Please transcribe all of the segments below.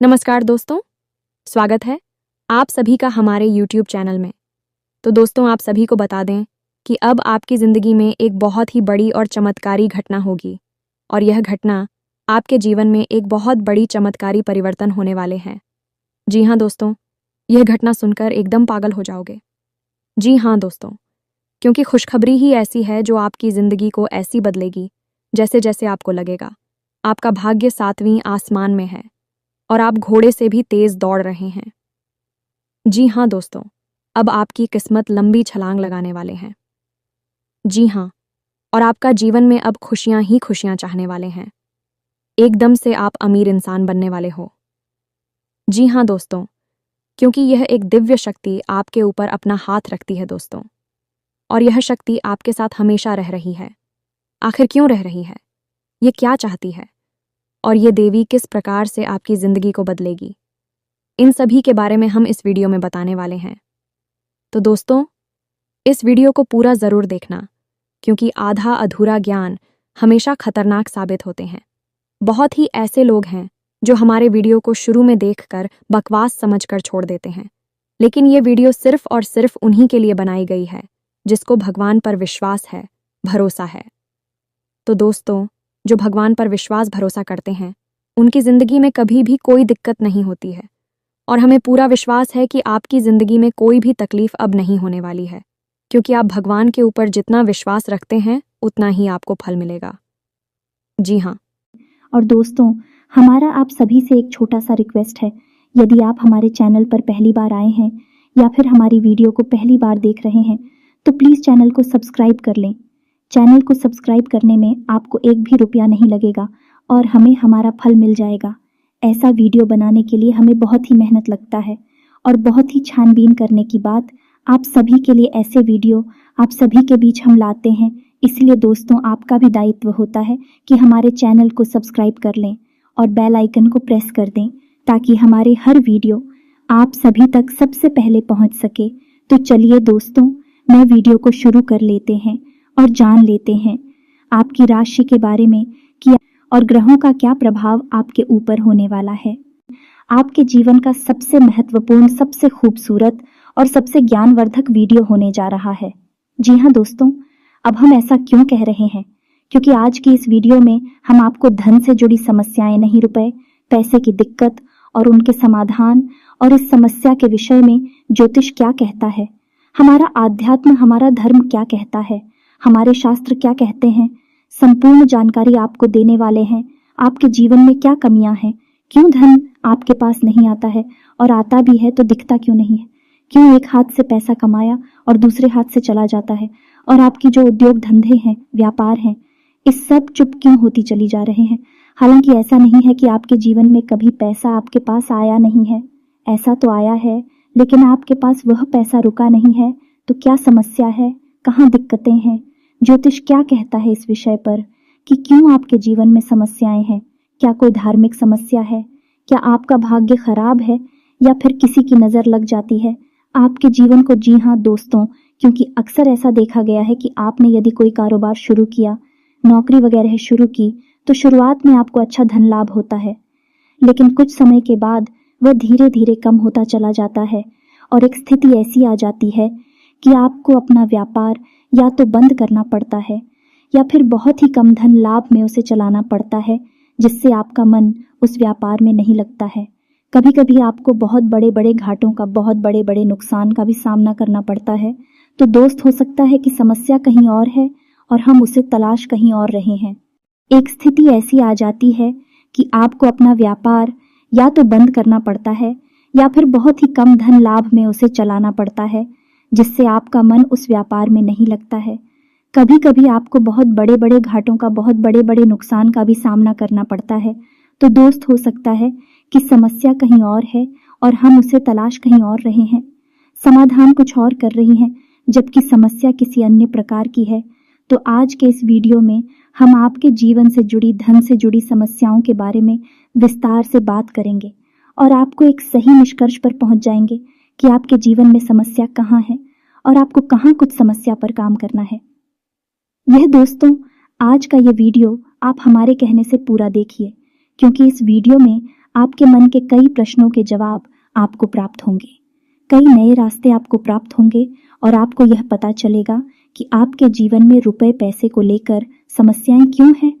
नमस्कार दोस्तों, स्वागत है आप सभी का हमारे YouTube चैनल में। तो दोस्तों, आप सभी को बता दें कि अब आपकी ज़िंदगी में एक बहुत ही बड़ी और चमत्कारी घटना होगी और यह घटना आपके जीवन में एक बहुत बड़ी चमत्कारी परिवर्तन होने वाले हैं। जी हाँ दोस्तों, यह घटना सुनकर एकदम पागल हो जाओगे। जी हाँ दोस्तों, क्योंकि खुशखबरी ही ऐसी है जो आपकी ज़िंदगी को ऐसी बदलेगी जैसे जैसे आपको लगेगा आपका भाग्य 7वीं आसमान में है और आप घोड़े से भी तेज दौड़ रहे हैं। जी हाँ दोस्तों, अब आपकी किस्मत लंबी छलांग लगाने वाले हैं। जी हाँ, और आपका जीवन में अब खुशियां ही खुशियां चाहने वाले हैं। एकदम से आप अमीर इंसान बनने वाले हो। जी हाँ दोस्तों, क्योंकि यह एक दिव्य शक्ति आपके ऊपर अपना हाथ रखती है दोस्तों, और यह शक्ति आपके साथ हमेशा रह रही है। आखिर क्यों रह रही है? ये क्या चाहती है? और ये देवी किस प्रकार से आपकी जिंदगी को बदलेगी? इन सभी के बारे में हम इस वीडियो में बताने वाले हैं। तो दोस्तों, इस वीडियो को पूरा ज़रूर देखना, क्योंकि आधा अधूरा ज्ञान हमेशा खतरनाक साबित होते हैं। बहुत ही ऐसे लोग हैं जो हमारे वीडियो को शुरू में देखकर बकवास समझकर छोड़ देते हैं, लेकिन ये वीडियो सिर्फ और सिर्फ उन्हीं के लिए बनाई गई है जिसको भगवान पर विश्वास है, भरोसा है। तो दोस्तों, जो भगवान पर विश्वास भरोसा करते हैं उनकी ज़िंदगी में कभी भी कोई दिक्कत नहीं होती है, और हमें पूरा विश्वास है कि आपकी ज़िंदगी में कोई भी तकलीफ अब नहीं होने वाली है, क्योंकि आप भगवान के ऊपर जितना विश्वास रखते हैं उतना ही आपको फल मिलेगा। जी हाँ। और दोस्तों, हमारा आप सभी से एक छोटा सा रिक्वेस्ट है। यदि आप हमारे चैनल पर पहली बार आए हैं या फिर हमारी वीडियो को पहली बार देख रहे हैं तो प्लीज़ चैनल को सब्सक्राइब कर लें। चैनल को सब्सक्राइब करने में आपको एक भी रुपया नहीं लगेगा और हमें हमारा फल मिल जाएगा। ऐसा वीडियो बनाने के लिए हमें बहुत ही मेहनत लगता है और बहुत ही छानबीन करने की बात आप सभी के लिए ऐसे वीडियो आप सभी के बीच हम लाते हैं। इसलिए दोस्तों, आपका भी दायित्व होता है कि हमारे चैनल को सब्सक्राइब कर लें और बेल आइकन को प्रेस कर दें ताकि हमारे हर वीडियो आप सभी तक सबसे पहले पहुंच सके। तो चलिए दोस्तों, मैं वीडियो को शुरू कर लेते हैं और जान लेते हैं आपकी राशि के बारे में कि और ग्रहों का क्या प्रभाव आपके ऊपर होने वाला है। आपके जीवन का सबसे महत्वपूर्ण, सबसे खूबसूरत और सबसे ज्ञानवर्धक वीडियो होने जा रहा है। जी हाँ दोस्तों, अब हम ऐसा क्यों कह रहे हैं? क्योंकि आज की इस वीडियो में हम आपको धन से जुड़ी समस्याएं, नहीं रुपए, पैसे की दिक्कत और उनके समाधान, और इस समस्या के विषय में ज्योतिष क्या कहता है, हमारा आध्यात्म, हमारा धर्म क्या कहता है, हमारे शास्त्र क्या कहते हैं, संपूर्ण जानकारी आपको देने वाले हैं। आपके जीवन में क्या कमियां हैं, क्यों धन आपके पास नहीं आता है, और आता भी है तो दिखता क्यों नहीं है, क्यों एक हाथ से पैसा कमाया और दूसरे हाथ से चला जाता है, और आपकी जो उद्योग धंधे हैं, व्यापार हैं, इस सब चुप क्यों होती चली जा रहे हैं। हालांकि ऐसा नहीं है कि आपके जीवन में कभी पैसा आपके पास आया नहीं है, ऐसा तो आया है, लेकिन आपके पास वह पैसा रुका नहीं है। तो क्या समस्या है, कहाँ दिक्कतें हैं, ज्योतिष क्या कहता है इस विषय पर कि क्यों आपके जीवन में समस्याएं हैं? क्या कोई धार्मिक समस्या है, क्या आपका भाग्य खराब है, या फिर किसी की नज़र लग जाती है आपके जीवन को? जी हाँ दोस्तों, क्योंकि अक्सर ऐसा देखा गया है कि आपने यदि कोई कारोबार शुरू किया, नौकरी वगैरह शुरू की, तो शुरुआत में आपको अच्छा धन लाभ होता है, लेकिन कुछ समय के बाद वह धीरे धीरे कम होता चला जाता है और एक स्थिति ऐसी आ जाती है कि आपको अपना व्यापार या तो बंद करना पड़ता है या फिर बहुत ही कम धन लाभ में उसे चलाना पड़ता है, जिससे आपका मन उस व्यापार में नहीं लगता है। कभी कभी आपको बहुत बड़े बड़े घाटों का, बहुत बड़े बड़े नुकसान का भी सामना करना पड़ता है। तो दोस्त, हो सकता है कि समस्या कहीं और है और हम उसे तलाश कहीं और रहे हैं। एक स्थिति ऐसी आ जाती है कि आपको अपना व्यापार या तो बंद करना पड़ता है या फिर बहुत ही कम धन लाभ में उसे चलाना पड़ता है, जिससे आपका मन उस व्यापार में नहीं लगता है। कभी कभी आपको बहुत बड़े बड़े घाटों का, बहुत बड़े बड़े नुकसान का भी सामना करना पड़ता है। तो दोस्त, हो सकता है कि समस्या कहीं और है और हम उसे तलाश कहीं और रहे हैं, समाधान कुछ और कर रही हैं, जबकि समस्या किसी अन्य प्रकार की है। तो आज के इस वीडियो में हम आपके जीवन से जुड़ी, धन से जुड़ी समस्याओं के बारे में विस्तार से बात करेंगे और आपको एक सही निष्कर्ष पर पहुंच जाएंगे कि आपके जीवन में समस्या कहाँ है और आपको कहाँ कुछ समस्या पर काम करना है। यह दोस्तों, आज का ये वीडियो आप हमारे कहने से पूरा देखिए, क्योंकि इस वीडियो में आपके मन के कई प्रश्नों के जवाब आपको प्राप्त होंगे, कई नए रास्ते आपको प्राप्त होंगे और आपको यह पता चलेगा कि आपके जीवन में रुपए पैसे को लेकर समस्याएं क्यों हैं।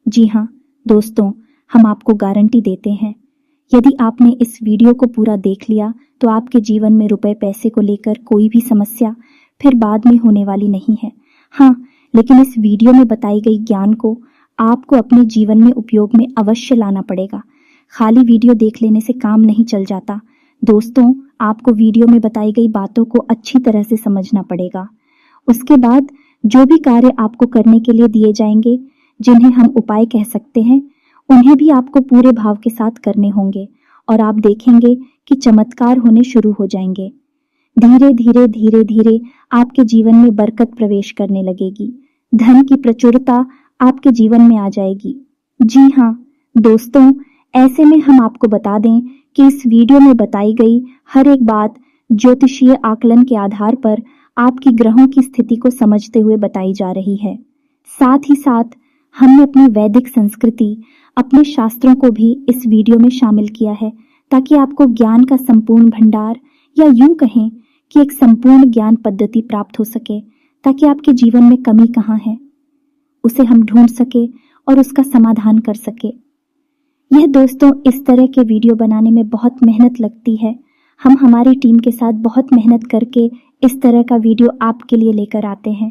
जी हाँ दोस्तों, हम आपको गारंटी देते हैं, यदि आपने इस वीडियो को पूरा देख लिया तो आपके जीवन में रुपए पैसे को लेकर कोई भी समस्या फिर बाद में होने वाली नहीं है। हाँ, लेकिन इस वीडियो में बताई गई ज्ञान को आपको अपने जीवन में उपयोग में अवश्य लाना पड़ेगा। खाली वीडियो देख लेने से काम नहीं चल जाता दोस्तों, आपको वीडियो में बताई गई बातों को अच्छी तरह से समझना पड़ेगा। उसके बाद जो भी कार्य आपको करने के लिए दिए जाएंगे, जिन्हें हम उपाय कह सकते हैं, उन्हें भी आपको पूरे भाव के साथ करने होंगे और आप देखेंगे कि चमत्कार होने शुरू हो जाएंगे। धीरे धीरे धीरे धीरे आपके जीवन में बरकत प्रवेश करने लगेगी, धन की प्रचुरता आपके जीवन में आ जाएगी। जी हाँ दोस्तों, ऐसे में हम आपको बता दें कि इस वीडियो में बताई गई हर एक बात ज्योतिषीय आकलन के आधार पर आपकी ग्रहों की स्थिति को समझते हुए बताई जा रही है। साथ ही साथ हमने अपनी वैदिक संस्कृति, अपने शास्त्रों को भी इस वीडियो में शामिल किया है, ताकि आपको ज्ञान का संपूर्ण भंडार, या यूं कहें कि एक संपूर्ण ज्ञान पद्धति प्राप्त हो सके, ताकि आपके जीवन में कमी कहाँ है उसे हम ढूंढ सके और उसका समाधान कर सके। यह दोस्तों, इस तरह के वीडियो बनाने में बहुत मेहनत लगती है। हम हमारी टीम के साथ बहुत मेहनत करके इस तरह का वीडियो आपके लिए लेकर आते हैं।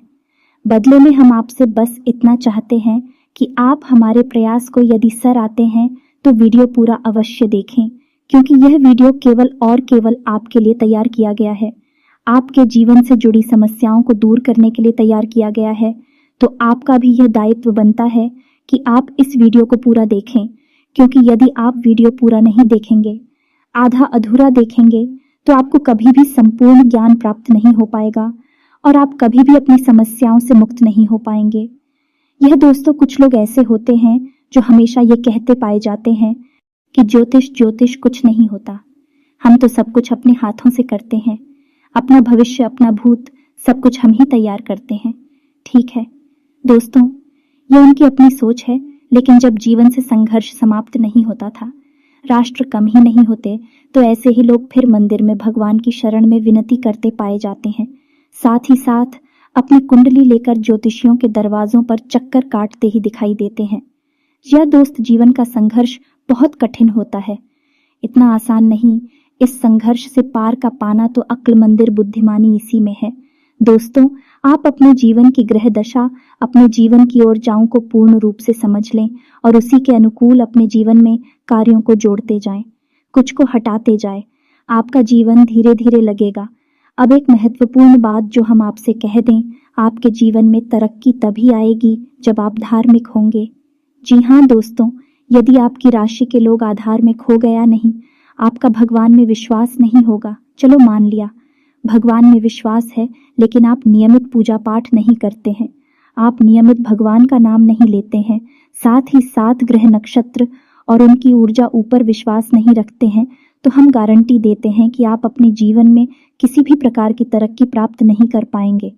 बदले में हम आपसे बस इतना चाहते हैं कि आप हमारे प्रयास को यदि सर आते हैं तो वीडियो पूरा अवश्य देखें, क्योंकि यह वीडियो केवल और केवल आपके लिए तैयार किया गया है, आपके जीवन से जुड़ी समस्याओं को दूर करने के लिए तैयार किया गया है। तो आपका भी यह दायित्व बनता है कि आप इस वीडियो को पूरा देखें, क्योंकि यदि आप वीडियो पूरा नहीं देखेंगे, आधा अधूरा देखेंगे, तो आपको कभी भी संपूर्ण ज्ञान प्राप्त नहीं हो पाएगा और आप कभी भी अपनी समस्याओं से मुक्त नहीं हो पाएंगे। यह दोस्तों, कुछ लोग ऐसे होते हैं जो हमेशा ये कहते पाए जाते हैं कि ज्योतिष ज्योतिष कुछ नहीं होता, हम तो सब कुछ अपने हाथों से करते हैं, अपना भविष्य अपना भूत सब कुछ हम ही तैयार करते हैं। ठीक है दोस्तों, ये उनकी अपनी सोच है, लेकिन जब जीवन से संघर्ष समाप्त नहीं होता था, राष्ट्र कम ही नहीं होते, तो ऐसे ही लोग फिर मंदिर में भगवान की शरण में विनती करते पाए जाते हैं। साथ ही साथ अपनी कुंडली लेकर ज्योतिषियों के दरवाजों पर चक्कर काटते ही दिखाई देते हैं। यह दोस्त, जीवन का संघर्ष बहुत कठिन होता है, इतना आसान नहीं। इस संघर्ष से पार का पाना तो अक्लमंदिर बुद्धिमानी इसी में है। दोस्तों, आप अपने जीवन की ग्रह दशा, अपने जीवन की ऊर्जाओं को पूर्ण रूप से समझ लें और उसी के अनुकूल अपने जीवन में कार्यों को जोड़ते जाएं, कुछ को हटाते जाएं। आपका जीवन धीरे धीरे लगेगा। अब एक महत्वपूर्ण बात जो हम आपसे कह दें, आपके जीवन में तरक्की तभी आएगी जब आप धार्मिक होंगे। जी हाँ दोस्तों, यदि आपकी राशि के लोग आधार में खो गया नहीं, आपका भगवान में विश्वास नहीं होगा, चलो मान लिया भगवान में विश्वास है, लेकिन आप नियमित पूजा पाठ नहीं करते हैं, आप नियमित भगवान का नाम नहीं लेते हैं, साथ ही साथ ग्रह नक्षत्र और उनकी ऊर्जा ऊपर विश्वास नहीं रखते हैं, तो हम गारंटी देते हैं कि आप अपने जीवन में किसी भी प्रकार की तरक्की प्राप्त नहीं कर पाएंगे,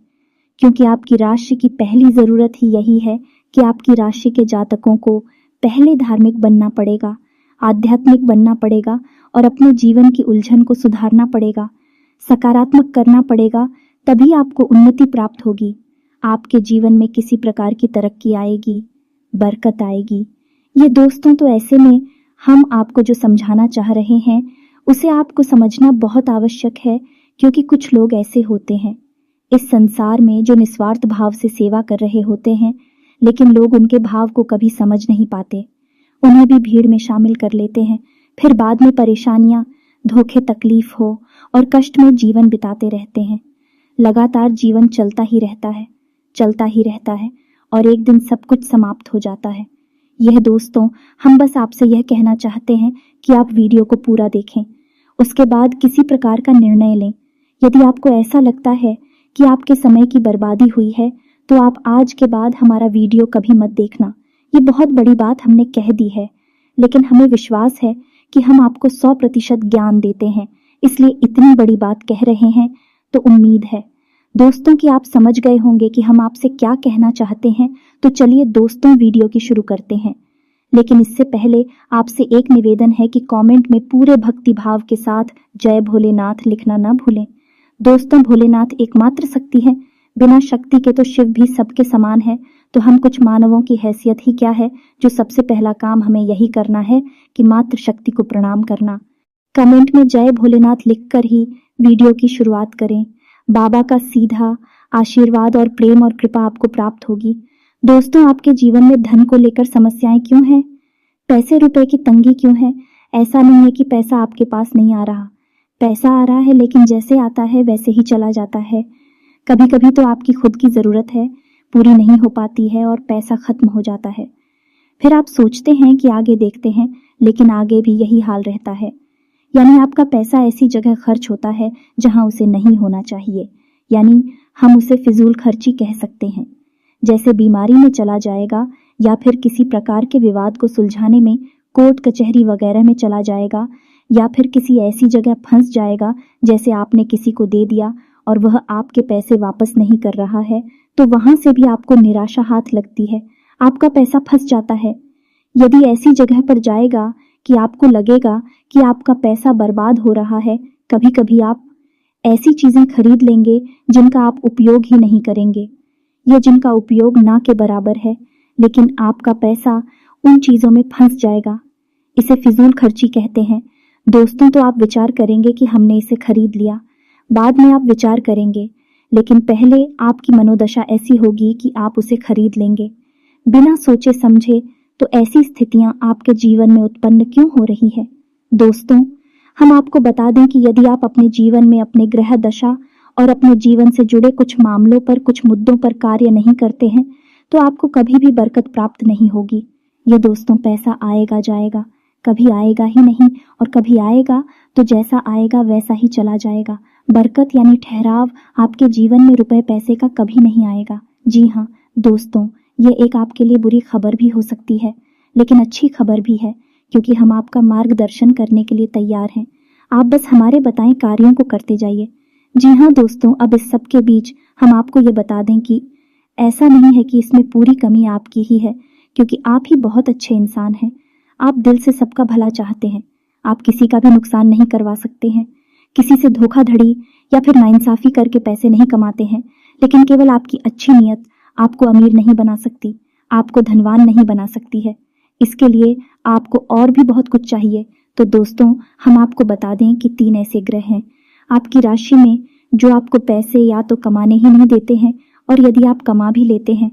क्योंकि आपकी राशि की पहली जरूरत ही यही है कि आपकी राशि के जातकों को पहले धार्मिक बनना पड़ेगा, आध्यात्मिक बनना पड़ेगा और अपने जीवन की उलझन को सुधारना पड़ेगा, सकारात्मक करना पड़ेगा, तभी आपको उन्नति प्राप्त होगी, आपके जीवन में किसी प्रकार की तरक्की आएगी, बरकत आएगी। ये दोस्तों, तो ऐसे में हम आपको जो समझाना चाह रहे हैं उसे आपको समझना बहुत आवश्यक है, क्योंकि कुछ लोग ऐसे होते हैं इस संसार में जो निस्वार्थ भाव से सेवा कर रहे होते हैं, लेकिन लोग उनके भाव को कभी समझ नहीं पाते, उन्हें भी भीड़ में शामिल कर लेते हैं, फिर बाद में परेशानियां, धोखे, तकलीफ हो और कष्ट में जीवन बिताते रहते हैं। लगातार जीवन चलता ही रहता है, चलता ही रहता है और एक दिन सब कुछ समाप्त हो जाता है। यह दोस्तों, हम बस आपसे यह कहना चाहते हैं कि आप वीडियो को पूरा देखें, उसके बाद किसी प्रकार का निर्णय लें। यदि आपको ऐसा लगता है कि आपके समय की बर्बादी हुई है, तो आप आज के बाद हमारा वीडियो कभी मत देखना। ये बहुत बड़ी बात हमने कह दी है, लेकिन हमें विश्वास है कि हम आपको 100% ज्ञान देते हैं, इसलिए इतनी बड़ी बात कह रहे हैं। तो उम्मीद है दोस्तों कि आप समझ गए होंगे कि हम आपसे क्या कहना चाहते हैं। तो चलिए दोस्तों, वीडियो की शुरू करते हैं। लेकिन इससे पहले आपसे एक निवेदन है कि कमेंट में पूरे भक्ति भाव के साथ जय भोलेनाथ लिखना ना भूलें। दोस्तों, भोलेनाथ एकमात्र शक्ति है। बिना शक्ति के तो शिव भी सबके समान है। तो हम कुछ मानवों की हैसियत ही क्या है जो सबसे पहला काम हमें यही करना है कि मात्र शक्ति को प्रणाम करना। कमेंट में जय भोलेनाथ लिखकर ही वीडियो की शुरुआत करें। बाबा का सीधा आशीर्वाद और प्रेम और कृपा आपको प्राप्त होगी। दोस्तों, आपके जीवन में धन को लेकर समस्याएं क्यों हैं? पैसे रुपए की तंगी क्यों है? ऐसा नहीं है कि पैसा आपके पास नहीं आ रहा। पैसा आ रहा है, लेकिन जैसे आता है वैसे ही चला जाता है। कभी कभी तो आपकी खुद की ज़रूरत है, पूरी नहीं हो पाती है और पैसा खत्म हो जाता है। फिर आप सोचते हैं कि आगे देखते हैं, लेकिन आगे भी यही हाल रहता है। यानी आपका पैसा ऐसी जगह खर्च होता है जहां उसे नहीं होना चाहिए। यानी हम उसे फिजूल खर्ची कह सकते हैं। जैसे बीमारी में चला जाएगा या फिर किसी प्रकार के विवाद को सुलझाने में कोर्ट कचहरी वगैरह में चला जाएगा, या फिर किसी ऐसी जगह फंस जाएगा जैसे आपने किसी को दे दिया और वह आपके पैसे वापस नहीं कर रहा है, तो वहां से भी आपको निराशा हाथ लगती है, आपका पैसा फंस जाता है। यदि ऐसी जगह पर जाएगा कि आपको लगेगा कि आपका पैसा बर्बाद हो रहा है, कभी कभी आप ऐसी चीजें खरीद लेंगे जिनका आप उपयोग ही नहीं करेंगे, या जिनका उपयोग ना के बराबर है, लेकिन आपका पैसा उन चीजों में फंस जाएगा। इसे फिजूल खर्ची कहते हैं। दोस्तों, तो आप विचार करेंगे कि हमने इसे खरीद लिया, बाद में आप विचार करेंगे, लेकिन पहले आपकी मनोदशा ऐसी होगी कि आप उसे खरीद लेंगे बिना सोचे समझे। तो ऐसी स्थितियां आपके जीवन में उत्पन्न क्यों हो रही है? दोस्तों, हम आपको बता दें कि यदि आप अपने जीवन में अपने ग्रह दशा और अपने जीवन से जुड़े कुछ मामलों पर, कुछ मुद्दों पर कार्य नहीं करते हैं, तो आपको कभी भी बरकत प्राप्त नहीं होगी। ये दोस्तों, पैसा आएगा जाएगा, कभी आएगा ही नहीं, और कभी आएगा तो जैसा आएगा वैसा ही चला जाएगा। बरकत यानी ठहराव आपके जीवन में रुपए पैसे का कभी नहीं आएगा। जी हाँ दोस्तों, ये एक आपके लिए बुरी खबर भी हो सकती है, लेकिन अच्छी खबर भी है, क्योंकि हम आपका मार्गदर्शन करने के लिए तैयार हैं। आप बस हमारे बताएं कार्यों को करते जाइए। जी हाँ दोस्तों, अब इस सब के बीच हम आपको ये बता दें कि ऐसा नहीं है कि इसमें पूरी कमी आपकी ही है, क्योंकि आप ही बहुत अच्छे इंसान हैं। आप दिल से सबका भला चाहते हैं। आप किसी का भी नुकसान नहीं करवा सकते हैं, किसी से धोखाधड़ी या फिर नाइंसाफी करके पैसे नहीं कमाते हैं, लेकिन केवल आपकी अच्छी नीयत आपको अमीर नहीं बना सकती, आपको धनवान नहीं बना सकती है। इसके लिए आपको और भी बहुत कुछ चाहिए। तो दोस्तों, हम आपको बता दें कि 3 ऐसे ग्रह हैं आपकी राशि में जो आपको पैसे या तो कमाने ही नहीं देते हैं, और यदि आप कमा भी लेते हैं,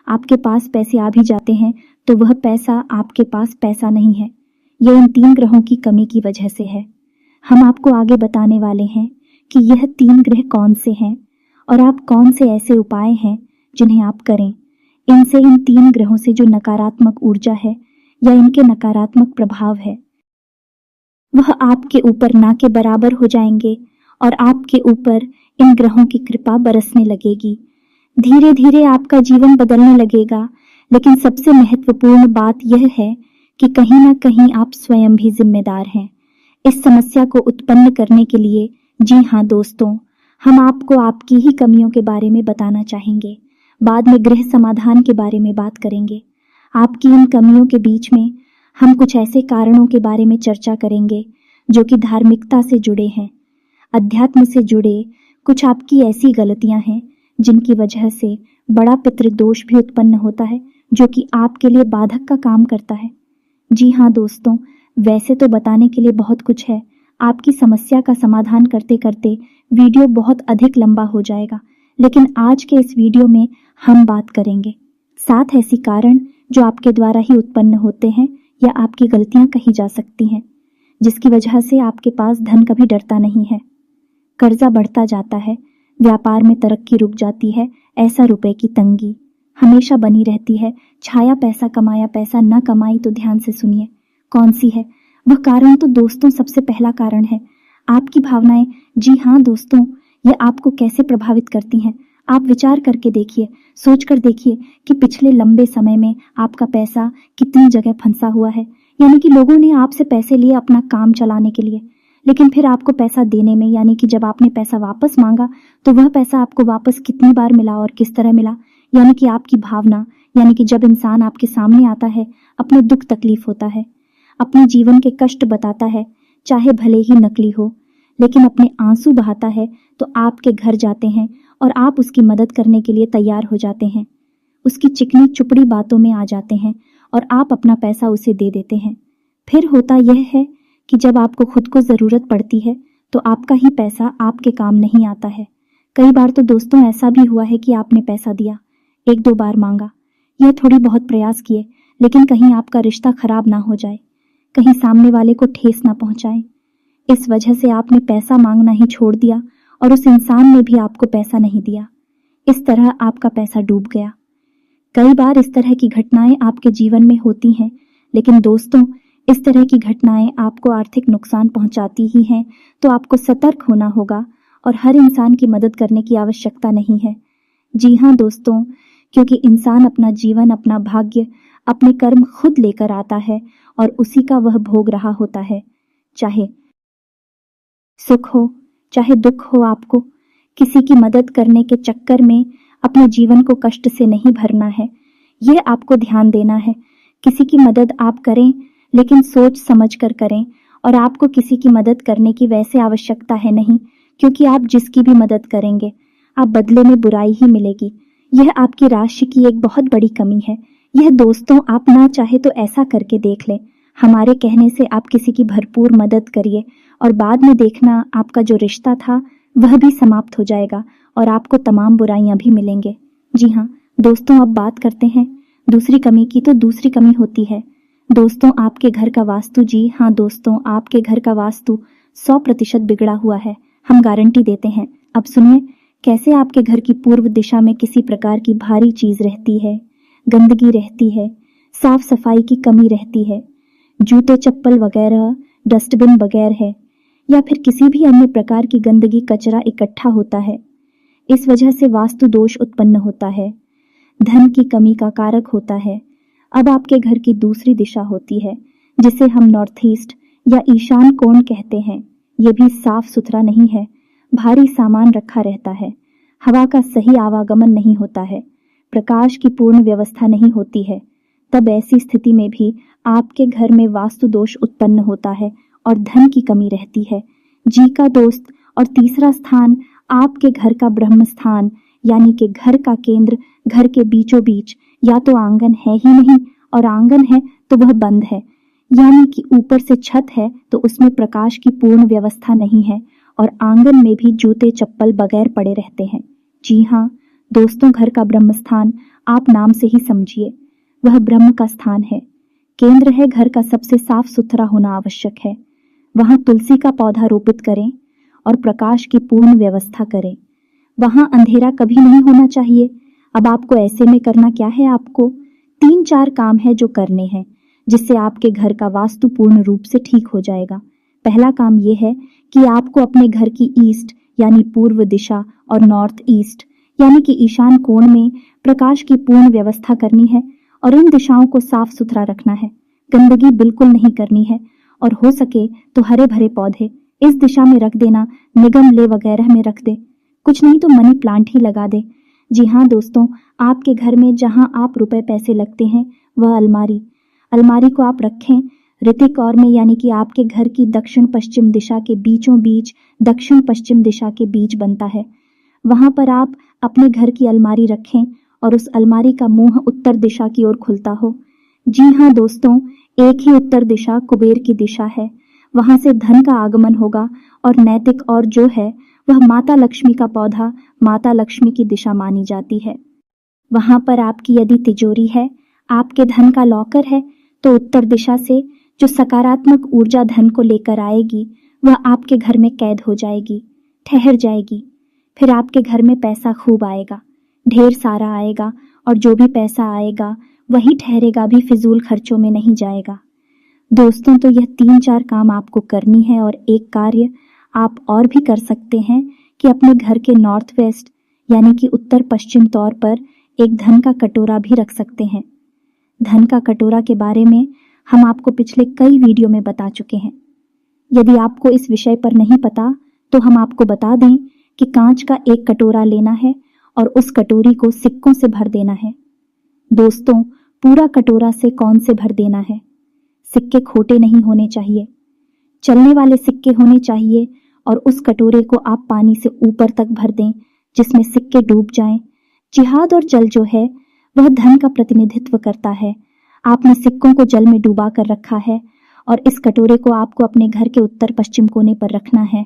आपके पास पैसे आ भी जाते हैं, तो वह पैसा आपके पास पैसा नहीं है। यह इन 3 ग्रहों की कमी की वजह से है। हम आपको आगे बताने वाले हैं कि यह 3 ग्रह कौन से हैं और आप कौन से ऐसे उपाय हैं जिन्हें आप करें। इनसे इन 3 ग्रहों से जो नकारात्मक ऊर्जा है या इनके नकारात्मक प्रभाव है, वह आपके ऊपर ना के बराबर हो जाएंगे और आपके ऊपर इन ग्रहों की कृपा बरसने लगेगी। धीरे धीरे आपका जीवन बदलने लगेगा। लेकिन सबसे महत्वपूर्ण बात यह है कि कहीं ना कहीं आप स्वयं भी जिम्मेदार हैं इस समस्या को उत्पन्न करने के लिए। जी हाँ दोस्तों, हम आपको आपकी ही कमियों के बारे में बताना चाहेंगे। बाद में गृह समाधान के बारे में बात करेंगे। आपकी इन कमियों के बीच में हम कुछ ऐसे कारणों के बारे में चर्चा करेंगे जो कि धार्मिकता से जुड़े हैं, अध्यात्म से जुड़े। कुछ आपकी ऐसी गलतियां हैं जिनकी वजह से बड़ा पितृदोष भी उत्पन्न होता है, जो कि आपके लिए बाधक का काम करता है। जी हाँ दोस्तों, वैसे तो बताने के लिए बहुत कुछ है। आपकी समस्या का समाधान करते करते वीडियो बहुत अधिक लंबा हो जाएगा, लेकिन आज के इस वीडियो में हम बात करेंगे 7 ऐसी कारण जो आपके द्वारा ही उत्पन्न होते हैं या आपकी गलतियां कही जा सकती हैं, जिसकी वजह से आपके पास धन कभी डरता नहीं है, कर्जा बढ़ता जाता है, व्यापार में तरक्की रुक जाती है, ऐसा रुपए की तंगी हमेशा बनी रहती है, छाया पैसा कमाया पैसा न कमाई। तो ध्यान से सुनिए कौन सी है वह कारण। तो दोस्तों, सबसे पहला कारण है आपकी भावनाएं। जी हाँ दोस्तों, ये आपको कैसे प्रभावित करती हैं। आप विचार करके देखिए, सोच कर देखिए कि पिछले लंबे समय में आपका पैसा कितनी जगह फंसा हुआ है। यानी कि लोगों ने आपसे पैसे लिए अपना काम चलाने के लिए, लेकिन फिर आपको पैसा देने में, यानी कि जब आपने पैसा वापस मांगा तो वह पैसा आपको वापस कितनी बार मिला और किस तरह मिला, यानी कि आपकी भावना, यानी कि जब इंसान आपके सामने आता है, अपने दुख तकलीफ होता है, अपने जीवन के कष्ट बताता है, चाहे भले ही नकली हो, लेकिन अपने आंसू बहाता है, तो आपके घर जाते हैं और आप उसकी मदद करने के लिए तैयार हो जाते हैं। उसकी चिकनी चुपड़ी बातों में आ जाते हैं और आप अपना पैसा उसे दे देते हैं। फिर होता यह है कि जब आपको खुद को ज़रूरत पड़ती है तो आपका ही पैसा आपके काम नहीं आता है। कई बार तो दोस्तों ऐसा भी हुआ है कि आपने पैसा दिया, 1-2 बार मांगा, यह थोड़ी बहुत प्रयास किए, लेकिन कहीं आपका रिश्ता खराब ना हो जाए, कहीं सामने वाले को ठेस ना पहुंचाए। इस वजह से आपने पैसा मांगना ही छोड़ दिया और उस इंसान ने भी आपको पैसा नहीं दिया। इस तरह आपका पैसा डूब गया। कई बार इस तरह की घटनाएं आपके जीवन में होती हैं, लेकिन दोस्तों इस तरह की घटनाएं आपको आर्थिक नुकसान पहुंचाती ही हैं, तो आपको सतर्क होना होगा और हर इंसान की मदद करने की आवश्यकता नहीं है। जी हाँ दोस्तों, क्योंकि इंसान अपना जीवन, अपना भाग्य, अपने कर्म खुद लेकर आता है और उसी का वह भोग रहा होता है। चाहे सुख हो, चाहे दुख हो, आपको किसी की मदद करने के चक्कर में अपने जीवन को कष्ट से नहीं भरना है। यह आपको ध्यान देना है। किसी की मदद आप करें, लेकिन सोच समझ कर करें, और आपको किसी की मदद करने की वैसे आवश्यकता है नहीं, क्योंकि आप जिसकी भी मदद करेंगे आप बदले में बुराई ही मिलेगी। यह आपकी राशि की एक बहुत बड़ी कमी है। यह दोस्तों आप ना चाहे तो ऐसा करके देख लें। हमारे कहने से आप किसी की भरपूर मदद करिए और बाद में देखना आपका जो रिश्ता था वह भी समाप्त हो जाएगा और आपको तमाम बुराइयां भी मिलेंगे। जी हाँ दोस्तों, अब बात करते हैं दूसरी कमी की। तो दूसरी कमी होती है दोस्तों आपके घर का वास्तु। जी हाँ दोस्तों, आपके घर का वास्तु 100% बिगड़ा हुआ है, हम गारंटी देते हैं। अब सुनिए कैसे आपके घर की पूर्व दिशा में किसी प्रकार की भारी चीज रहती है, गंदगी रहती है, साफ सफाई की कमी रहती है, जूते चप्पल वगैरह डस्टबिन बगैर है, या फिर किसी भी अन्य प्रकार की गंदगी कचरा इकट्ठा होता है। इस वजह से वास्तु दोष उत्पन्न होता है, धन की कमी का कारक होता है। अब आपके घर की दूसरी दिशा होती है जिसे हम नॉर्थ ईस्ट या ईशान कोण कहते हैं। ये भी साफ सुथरा नहीं है, भारी सामान रखा रहता है, हवा का सही आवागमन नहीं होता है, प्रकाश की पूर्ण व्यवस्था नहीं होती है। तब ऐसी स्थिति में भी आपके घर में वास्तु दोष उत्पन्न होता है और धन की कमी रहती है। जी का दोस्त, और तीसरा स्थान आपके घर का ब्रह्म स्थान, यानी कि घर का केंद्र, घर के बीचों बीच या तो आंगन है ही नहीं, और आंगन है तो वह बंद है, यानी कि ऊपर से छत है तो उसमें प्रकाश की पूर्ण व्यवस्था नहीं है, और आंगन में भी जूते चप्पल बगैर पड़े रहते हैं। जी हाँ दोस्तों, घर का ब्रह्म स्थान आप नाम से ही समझिए, वह ब्रह्म का स्थान है, केंद्र है। घर का सबसे साफ सुथरा होना आवश्यक है। वहां तुलसी का पौधा रोपित करें और प्रकाश की पूर्ण व्यवस्था करें। वहां अंधेरा कभी नहीं होना चाहिए। अब आपको ऐसे में करना क्या है, आपको 3-4 काम है जो करने हैं, जिससे आपके घर का वास्तु पूर्ण रूप से ठीक हो जाएगा। पहला काम यह है कि आपको अपने घर की ईस्ट यानी पूर्व दिशा और नॉर्थ ईस्ट यानी कि ईशान कोण में प्रकाश की पूर्ण व्यवस्था करनी है, और इन दिशाओं को साफ सुथरा रखना है। गंदगी बिल्कुल नहीं करनी है, और हो सके तो हरे भरे पौधे इस दिशा में रख देना, निगमले वगैरह में रख दे, कुछ नहीं तो मनी प्लांट ही लगा दे। जी हाँ दोस्तों, आपके घर में जहां आप रुपए पैसे लगते हैं वह अलमारी को आप रखें ऋतिक और में, यानी कि आपके घर की दक्षिण पश्चिम दिशा के बीचों बीच, दक्षिण पश्चिम दिशा के बीच बनता है। वहां पर आप अपने घर की अलमारी रखें और उस अलमारी का मुंह उत्तर दिशा की ओर खुलता हो। जी हाँ दोस्तों, एक ही उत्तर दिशा कुबेर की दिशा है, वहां से धन का आगमन होगा, और नैतिक और जो है वह माता लक्ष्मी का पौधा माता लक्ष्मी की दिशा मानी जाती है। वहां पर आपकी यदि तिजोरी है, आपके धन का लॉकर है, तो उत्तर दिशा से जो सकारात्मक ऊर्जा धन को लेकर आएगी वह आपके घर में कैद हो जाएगी, ठहर जाएगी। फिर आपके घर में पैसा खूब आएगा, ढेर सारा आएगा, और जो भी पैसा आएगा वही ठहरेगा, भी फिजूल खर्चों में नहीं जाएगा। दोस्तों तो यह 3-4 काम आपको करनी है, और एक कार्य आप और भी कर सकते हैं कि अपने घर के नॉर्थ वेस्ट यानी कि उत्तर पश्चिम तौर पर एक धन का कटोरा भी रख सकते हैं। धन का कटोरा के बारे में हम आपको पिछले कई वीडियो में बता चुके हैं। यदि आपको इस विषय पर नहीं पता तो हम आपको बता दें कि कांच का एक कटोरा लेना है और उस कटोरी को सिक्कों से भर देना है। दोस्तों, पूरा कटोरा से कौन से भर देना है। सिक्के खोटे नहीं होने चाहिए, चलने वाले सिक्के होने चाहिए और उस कटोरे को आप पानी से ऊपर तक भर दें जिसमें सिक्के डूब जाएं। जिहाद और जल जो है वह धन का प्रतिनिधित्व करता है। आपने सिक्कों को जल में डुबा कर रखा है और इस कटोरे को आपको अपने घर के उत्तर पश्चिम कोने पर रखना है।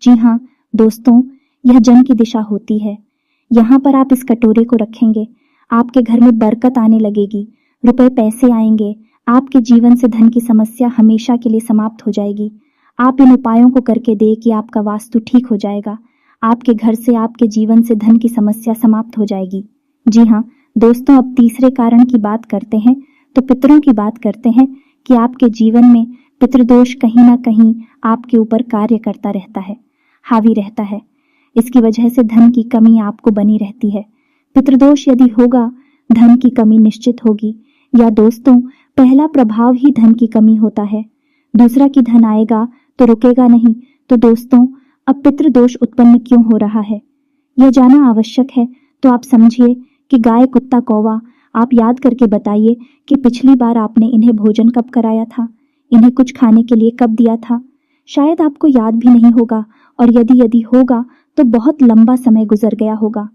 जी हाँ दोस्तों, यह जन की दिशा होती है। यहाँ पर आप इस कटोरे को रखेंगे, आपके घर में बरकत आने लगेगी, रुपए पैसे आएंगे, आपके जीवन से धन की समस्या हमेशा के लिए समाप्त हो जाएगी। आप इन उपायों को करके देखिए, आपका वास्तु ठीक हो जाएगा, आपके घर से आपके जीवन से धन की समस्या समाप्त हो जाएगी। जी हाँ दोस्तों, अब तीसरे कारण की बात करते हैं तो पितरों की बात करते हैं कि आपके जीवन में पितृदोष कहीं ना कहीं आपके ऊपर कार्य करता रहता है, हावी रहता है। इसकी वजह से धन की कमी आपको बनी रहती है। पितृदोष यदि होगा, धन की कमी निश्चित होगी। या दोस्तों, पहला प्रभाव ही धन की कमी होता है, दूसरा कि धन आएगा तो रुकेगा नहीं। तो दोस्तों, अब पितृदोष उत्पन्न क्यों हो रहा है, यह जानना आवश्यक है। तो आप समझिए कि गाय, कुत्ता, कौवा, आप याद करके बताइए कि पिछली बार आपने इन्हें भोजन कब कराया था, इन्हें कुछ खाने के लिए कब दिया था। शायद आपको याद भी नहीं होगा, और यदि होगा तो बहुत लंबा समय गुजर गया होगा।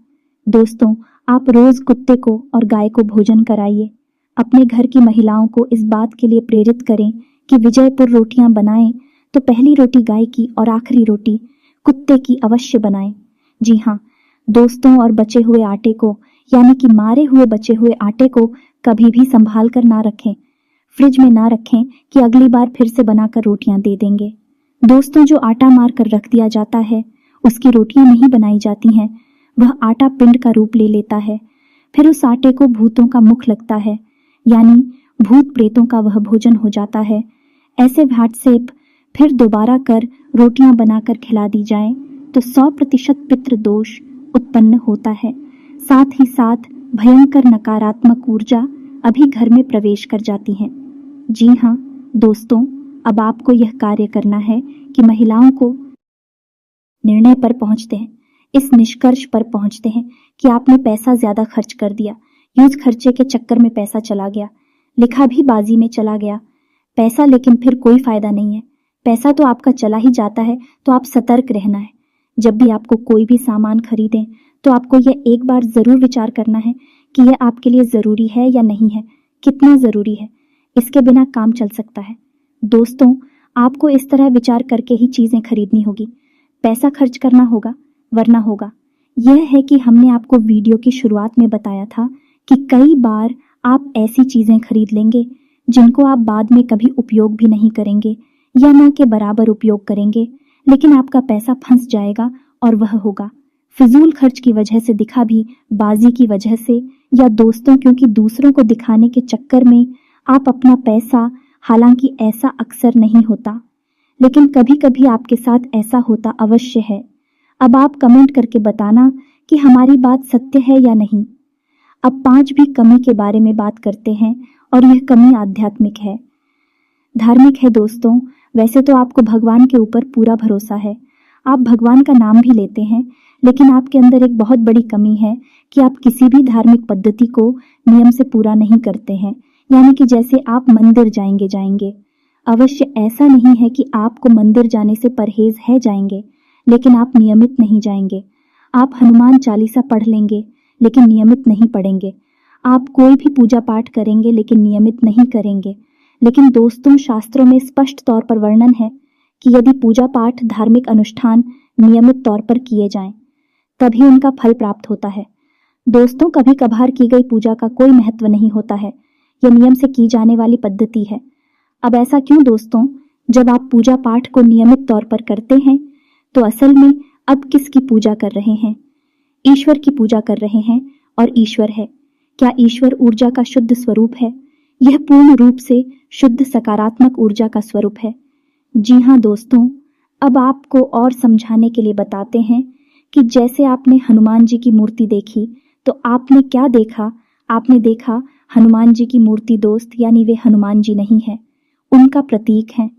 दोस्तों, आप रोज कुत्ते को और गाय को भोजन कराइए। अपने घर की महिलाओं को इस बात के लिए प्रेरित करें कि विजयपुर रोटियां बनाएं तो पहली रोटी गाय की और आखिरी रोटी कुत्ते की अवश्य बनाएं। जी हाँ दोस्तों, और बचे हुए आटे को, यानी कि मारे हुए बचे हुए आटे को कभी भी संभाल कर ना रखें, फ्रिज में ना रखें कि अगली बार फिर से बनाकर रोटियां दे देंगे। दोस्तों, जो आटा मार कर रख दिया जाता है उसकी रोटियां नहीं बनाई जाती हैं, वह आटा पिंड का रूप ले लेता है। फिर उस आटे को भूतों का मुख लगता है, यानी भूत प्रेतों का वह भोजन हो जाता है। ऐसे व्हाट्सएप फिर दोबारा कर रोटियां बनाकर खिला दी जाए तो 100% पितृ दोष उत्पन्न होता है। साथ ही साथ भयंकर नकारात्मक ऊर्जा अभी घर में प्रवेश कर जाती है। जी हाँ दोस्तों, अब आपको यह कार्य करना है कि महिलाओं को निर्णय पर पहुंचते हैं, इस निष्कर्ष पर पहुंचते हैं कि आपने पैसा ज्यादा खर्च कर दिया, यूज खर्चे के चक्कर में पैसा चला गया, लिखा भी बाजी में चला गया पैसा, लेकिन फिर कोई फायदा नहीं है। पैसा तो आपका चला ही जाता है, तो आप सतर्क रहना है। जब भी आपको कोई भी सामान खरीदें तो आपको यह एक बार जरूर विचार करना है कि यह आपके लिए जरूरी है या नहीं है, कितना जरूरी है, इसके बिना काम चल सकता है। दोस्तों, आपको इस तरह विचार करके ही चीजें खरीदनी होगी, पैसा खर्च करना होगा, वरना होगा। यह है कि हमने आपको वीडियो की शुरुआत में बताया था कि कई बार आप ऐसी चीजें खरीद लेंगे जिनको आप बाद में कभी उपयोग भी नहीं करेंगे या ना के बराबर उपयोग करेंगे, लेकिन आपका पैसा फंस जाएगा और वह होगा फिजूल खर्च की वजह से, दिखा भी बाजी की वजह से, या दोस्तों क्योंकि दूसरों को दिखाने के चक्कर में आप अपना पैसा, हालांकि ऐसा अक्सर नहीं होता लेकिन कभी कभी आपके साथ ऐसा होता अवश्य है। अब आप कमेंट करके बताना कि हमारी बात सत्य है या नहीं। अब 5वीं कमी के बारे में बात करते हैं और यह कमी आध्यात्मिक है, धार्मिक है। दोस्तों, वैसे तो आपको भगवान के ऊपर पूरा भरोसा है, आप भगवान का नाम भी लेते हैं, लेकिन आपके अंदर एक बहुत बड़ी कमी है कि आप किसी भी धार्मिक पद्धति को नियम से पूरा नहीं करते हैं। यानी कि जैसे आप मंदिर जाएंगे अवश्य, ऐसा नहीं है कि आपको मंदिर जाने से परहेज है जाएंगे, लेकिन आप नियमित नहीं जाएंगे। आप हनुमान चालीसा पढ़ लेंगे लेकिन नियमित नहीं पढ़ेंगे। आप कोई भी पूजा पाठ करेंगे लेकिन नियमित नहीं करेंगे। लेकिन दोस्तों, शास्त्रों में स्पष्ट तौर पर वर्णन है कि यदि पूजा पाठ, धार्मिक अनुष्ठान नियमित तौर पर किए जाएं तभी उनका फल प्राप्त होता है। दोस्तों, कभी कभार की गई पूजा का कोई महत्व नहीं होता है, यह नियम से की जाने वाली पद्धति है। अब ऐसा क्यों दोस्तों? जब आप पूजा पाठ को नियमित तौर पर करते हैं तो असल में अब किसकी पूजा कर रहे हैं? ईश्वर की पूजा कर रहे हैं। और ईश्वर है क्या? ईश्वर ऊर्जा का शुद्ध स्वरूप है। यह पूर्ण रूप से शुद्ध सकारात्मक ऊर्जा का स्वरूप है। जी हाँ दोस्तों, अब आपको और समझाने के लिए बताते हैं कि जैसे आपने हनुमान जी की मूर्ति देखी तो आपने क्या देखा? आपने देखा हनुमान जी की मूर्ति दोस्त, यानी वे हनुमान जी नहीं है, उनका प्रतीक है,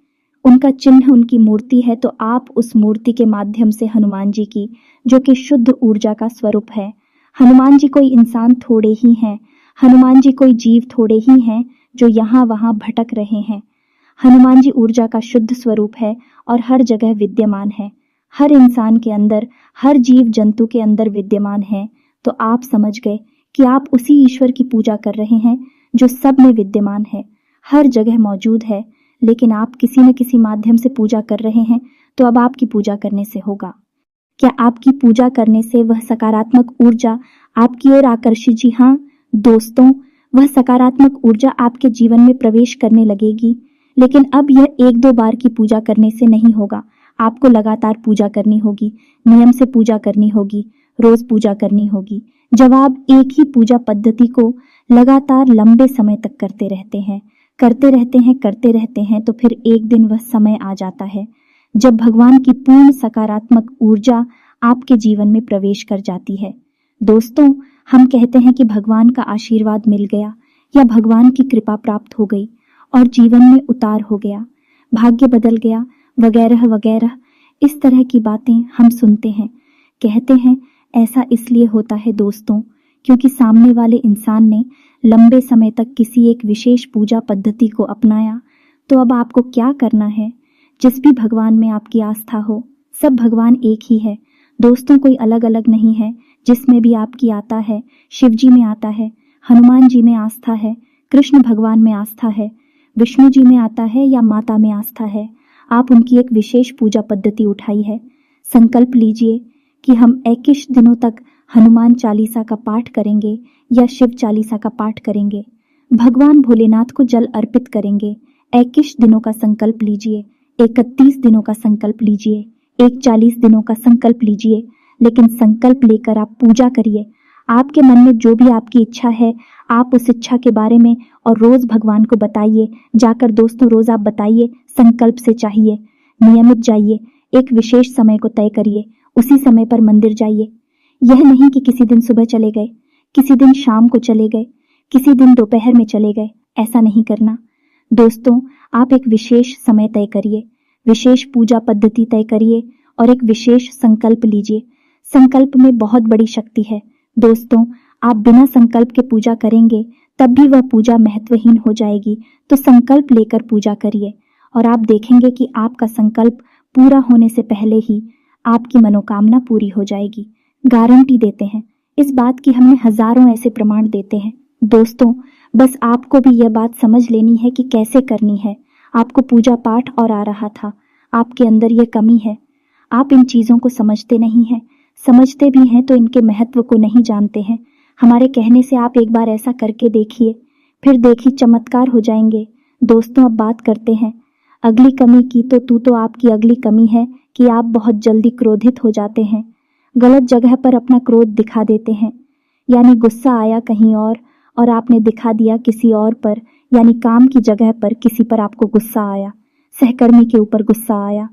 उनका चिन्ह उनकी मूर्ति है। तो आप उस मूर्ति के माध्यम से हनुमान जी की, जो कि शुद्ध ऊर्जा का स्वरूप है, हनुमान जी कोई इंसान थोड़े ही हैं, हनुमान जी कोई जीव थोड़े ही हैं जो यहाँ वहाँ भटक रहे हैं। हनुमान जी ऊर्जा का शुद्ध स्वरूप है और हर जगह विद्यमान है, हर इंसान के अंदर, हर जीव जंतु के अंदर विद्यमान है। तो आप समझ गए कि आप उसी ईश्वर की पूजा कर रहे हैं जो सब में विद्यमान है, हर जगह मौजूद है, लेकिन आप किसी न किसी माध्यम से पूजा कर रहे हैं। तो अब आपकी पूजा करने से होगा क्या? आपकी पूजा करने से वह सकारात्मक ऊर्जा आपकी ओर आकर्षित, जी हाँ दोस्तों, वह सकारात्मक ऊर्जा आपके जीवन में प्रवेश करने लगेगी। लेकिन अब यह एक दो बार की पूजा करने से नहीं होगा, आपको लगातार पूजा करनी होगी, नियम से पूजा करनी होगी, रोज पूजा करनी होगी। जब आप एक ही पूजा पद्धति को लगातार लंबे समय तक करते रहते हैं, तो फिर एक दिन वह समय आ जाता है जब भगवान की पूर्ण सकारात्मक ऊर्जा आपके जीवन में प्रवेश कर जाती है। दोस्तों, हम कहते हैं कि भगवान का आशीर्वाद मिल गया या भगवान की कृपा प्राप्त हो गई और जीवन में उतार हो गया, भाग्य बदल गया, वगैरह वगैरह। इस तरह की बातें हम सुनते हैं, कहते हैं। ऐसा इसलिए होता है दोस्तों, क्योंकि सामने वाले इंसान ने लंबे समय तक किसी एक विशेष पूजा पद्धति को अपनाया। तो अब आपको क्या करना है? जिस भी भगवान में आपकी आस्था हो, सब भगवान एक ही है दोस्तों, कोई अलग अलग नहीं है। जिसमें भी आपकी आता है, शिव जी में आता है, हनुमान जी में आस्था है, कृष्ण भगवान में आस्था है, विष्णु जी में आता है या माता में आस्था है, आप उनकी एक विशेष पूजा पद्धति उठाई है। संकल्प लीजिए कि हम 21 दिनों तक हनुमान चालीसा का पाठ करेंगे या शिव चालीसा का पाठ करेंगे, भगवान भोलेनाथ को जल अर्पित करेंगे। 21 दिनों का संकल्प लीजिए, 31 दिनों का संकल्प लीजिए, 40 दिनों का संकल्प लीजिए, लेकिन संकल्प लेकर आप पूजा करिए। आपके मन में जो भी आपकी इच्छा है, आप उस इच्छा के बारे में और रोज भगवान को बताइए। जाकर दोस्तों रोज आप बताइए, संकल्प से चाहिए, नियमित जाइए, एक विशेष समय को तय करिए, उसी समय पर मंदिर जाइए। यह नहीं कि किसी दिन सुबह चले गए, किसी दिन शाम को चले गए, किसी दिन दोपहर में चले गए, ऐसा नहीं करना दोस्तों। आप एक विशेष समय तय करिए, विशेष पूजा पद्धति तय करिए और एक विशेष संकल्प लीजिए। संकल्प में बहुत बड़ी शक्ति है दोस्तों। आप बिना संकल्प के पूजा करेंगे तब भी वह पूजा महत्वहीन हो जाएगी। तो संकल्प लेकर पूजा करिए और आप देखेंगे कि आपका संकल्प पूरा होने से पहले ही आपकी मनोकामना पूरी हो जाएगी। गारंटी देते हैं, इस बात की हमने हजारों ऐसे प्रमाण देते हैं दोस्तों। बस आपको भी यह बात समझ लेनी है कि कैसे करनी है। आपको पूजा पाठ और आ रहा था, आपके अंदर यह कमी है, आप इन चीजों को समझते नहीं हैं, समझते भी हैं तो इनके महत्व को नहीं जानते हैं। हमारे कहने से आप एक बार ऐसा करके देखिए, फिर देखिए चमत्कार हो जाएंगे। दोस्तों, अब बात करते हैं अगली कमी की। तो आपकी अगली कमी है कि आप बहुत जल्दी क्रोधित हो जाते हैं, गलत जगह पर अपना क्रोध दिखा देते हैं। यानी गुस्सा आया कहीं और आपने दिखा दिया किसी और पर, यानी काम की जगह पर किसी पर आपको गुस्सा आया, सहकर्मी के ऊपर गुस्सा आया,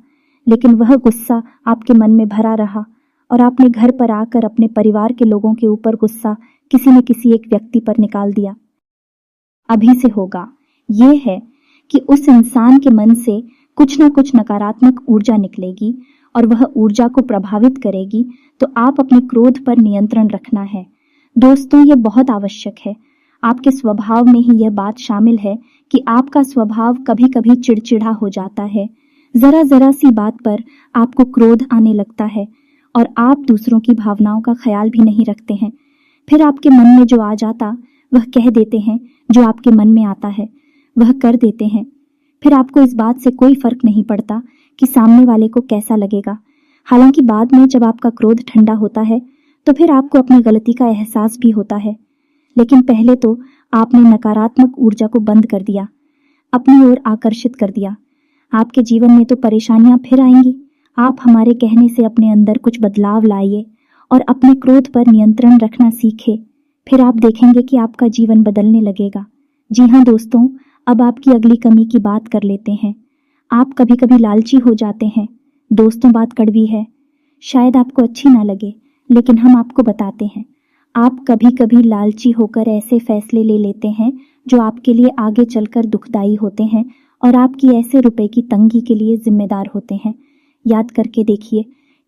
लेकिन वह गुस्सा आपके मन में भरा रहा और आपने घर पर आकर अपने परिवार के लोगों के ऊपर गुस्सा किसी न किसी एक व्यक्ति पर निकाल दिया। अभी से होगा ये है कि उस इंसान के मन से कुछ न कुछ नकारात्मक ऊर्जा निकलेगी और वह ऊर्जा को प्रभावित करेगी। तो आप अपने क्रोध पर नियंत्रण रखना है दोस्तों, यह बहुत आवश्यक है। आपके स्वभाव में ही यह बात शामिल है कि आपका स्वभाव कभी कभी चिड़चिड़ा हो जाता है, जरा जरा सी बात पर आपको क्रोध आने लगता है और आप दूसरों की भावनाओं का ख्याल भी नहीं रखते हैं। फिर आपके मन में जो आ जाता वह कह देते हैं, जो आपके मन में आता है वह कर देते हैं। फिर आपको इस बात से कोई फर्क नहीं पड़ता कि सामने वाले को कैसा लगेगा। हालांकि बाद में जब आपका क्रोध ठंडा होता है तो फिर आपको अपनी गलती का एहसास भी होता है, लेकिन पहले तो आपने नकारात्मक ऊर्जा को बंद कर दिया, अपनी ओर आकर्षित कर दिया। आपके जीवन में तो परेशानियां फिर आएंगी। आप हमारे कहने से अपने अंदर कुछ बदलाव लाइए और अपने क्रोध पर नियंत्रण रखना सीखे, फिर आप देखेंगे कि आपका जीवन बदलने लगेगा। जी हाँ दोस्तों, अब आपकी अगली कमी की बात कर लेते हैं। आप कभी कभी लालची हो जाते हैं दोस्तों। बात कड़वी है, शायद आपको अच्छी ना लगे, लेकिन हम आपको बताते हैं। आप कभी कभी लालची होकर ऐसे फैसले ले लेते हैं जो आपके लिए आगे चलकर दुखदाई होते हैं और आपकी ऐसे रुपए की तंगी के लिए जिम्मेदार होते हैं। याद करके देखिए